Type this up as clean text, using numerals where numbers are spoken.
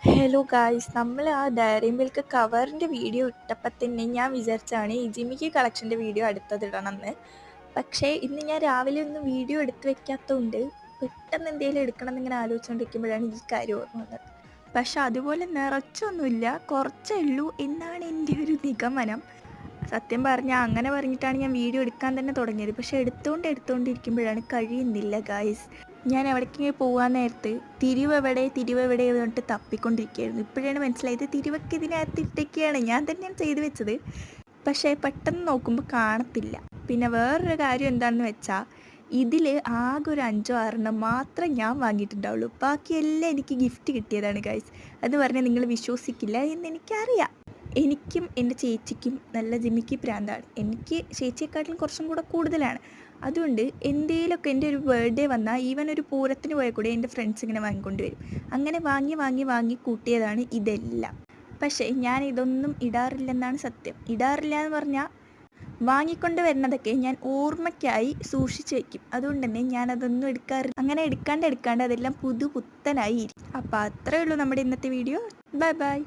Hello guys, നമ്മൾ ആ diary milk കവറിൻ്റെ video ഇട്ടപ്പോൾ തന്നെ ഞാൻ വിചാരിച്ചാണ് ഈ ജിമിക്കി കളക്ഷൻ്റെ വീഡിയോ അടുത്തതിടണമെന്ന്. പക്ഷേ ഇന്ന് ഞാൻ രാവിലെ ഒന്നും വീഡിയോ എടുത്ത് വെക്കാത്തതുകൊണ്ട് പെട്ടെന്ന് എന്തെങ്കിലും എടുക്കണം എന്നിങ്ങനെ ആലോചിച്ചുകൊണ്ടിരിക്കുമ്പോഴാണ് ഈ കാര്യം ഓർമ്മ വന്നത്. പക്ഷെ അതുപോലെ നിറച്ചൊന്നുമില്ല, കുറച്ചേ ഉള്ളൂ എന്നാണ് എൻ്റെ ഒരു നിഗമനം. സത്യം പറഞ്ഞാൽ അങ്ങനെ പറഞ്ഞിട്ടാണ് ഞാൻ വീഡിയോ എടുക്കാൻ തന്നെ തുടങ്ങിയത്. പക്ഷേ എടുത്തുകൊണ്ടിരിക്കുമ്പോഴാണ് കഴിയുന്നില്ല ഗായ്സ്. ഞാൻ എവിടേക്കെങ്കിലും പോകാൻ നേരത്ത് തിരിവെവിടെ പറഞ്ഞിട്ട് തപ്പിക്കൊണ്ടിരിക്കുകയായിരുന്നു. ഇപ്പോഴാണ് മനസ്സിലായത് തിരിവൊക്കെ ഇതിനകത്ത് ഇട്ടൊക്കെയാണ് ഞാൻ തന്നെയാണ് ചെയ്ത് വെച്ചത്. പക്ഷേ പെട്ടെന്ന് നോക്കുമ്പോൾ കാണത്തില്ല. പിന്നെ വേറൊരു കാര്യം എന്താണെന്ന് വെച്ചാൽ ഇതിൽ ആകെ ഒരു 5-6 മാത്രം ഞാൻ വാങ്ങിയിട്ടുണ്ടാവുള്ളൂ. ബാക്കിയെല്ലാം എനിക്ക് ഗിഫ്റ്റ് കിട്ടിയതാണ് ഗൈസ്. അത് പറഞ്ഞാൽ നിങ്ങൾ വിശ്വസിക്കില്ല എന്ന് എനിക്കറിയാം. എനിക്കും എൻ്റെ ചേച്ചിക്കും നല്ല ജിമിക്കി പ്രാന്താണ്. എനിക്ക് ചേച്ചിയെക്കാട്ടിലും കുറച്ചും കൂടെ കൂടുതലാണ്. അതുകൊണ്ട് എന്തെങ്കിലുമൊക്കെ എൻ്റെ ഒരു ബർത്ത്ഡേ വന്നാൽ ഈവൻ ഒരു പൂരത്തിന് പോയാൽ കൂടെ എൻ്റെ ഫ്രണ്ട്സ് ഇങ്ങനെ വാങ്ങിക്കൊണ്ട് വരും. അങ്ങനെ വാങ്ങി കൂട്ടിയതാണ് ഇതെല്ലാം. പക്ഷേ ഞാൻ ഇതൊന്നും ഇടാറില്ലെന്നാണ് സത്യം. ഇടാറില്ല എന്ന് പറഞ്ഞാൽ വാങ്ങിക്കൊണ്ട് വരുന്നതൊക്കെ ഞാൻ ഓർമ്മയ്ക്കായി സൂക്ഷിച്ച് വയ്ക്കും. അതുകൊണ്ട് തന്നെ ഞാനതൊന്നും എടുക്കാറില്ല. അങ്ങനെ എടുക്കാണ്ട് അതെല്ലാം പുത്തനായി ഇരിക്കും. അപ്പോൾ അത്രയേ ഉള്ളൂ നമ്മുടെ ഇന്നത്തെ വീഡിയോ. Bye bye.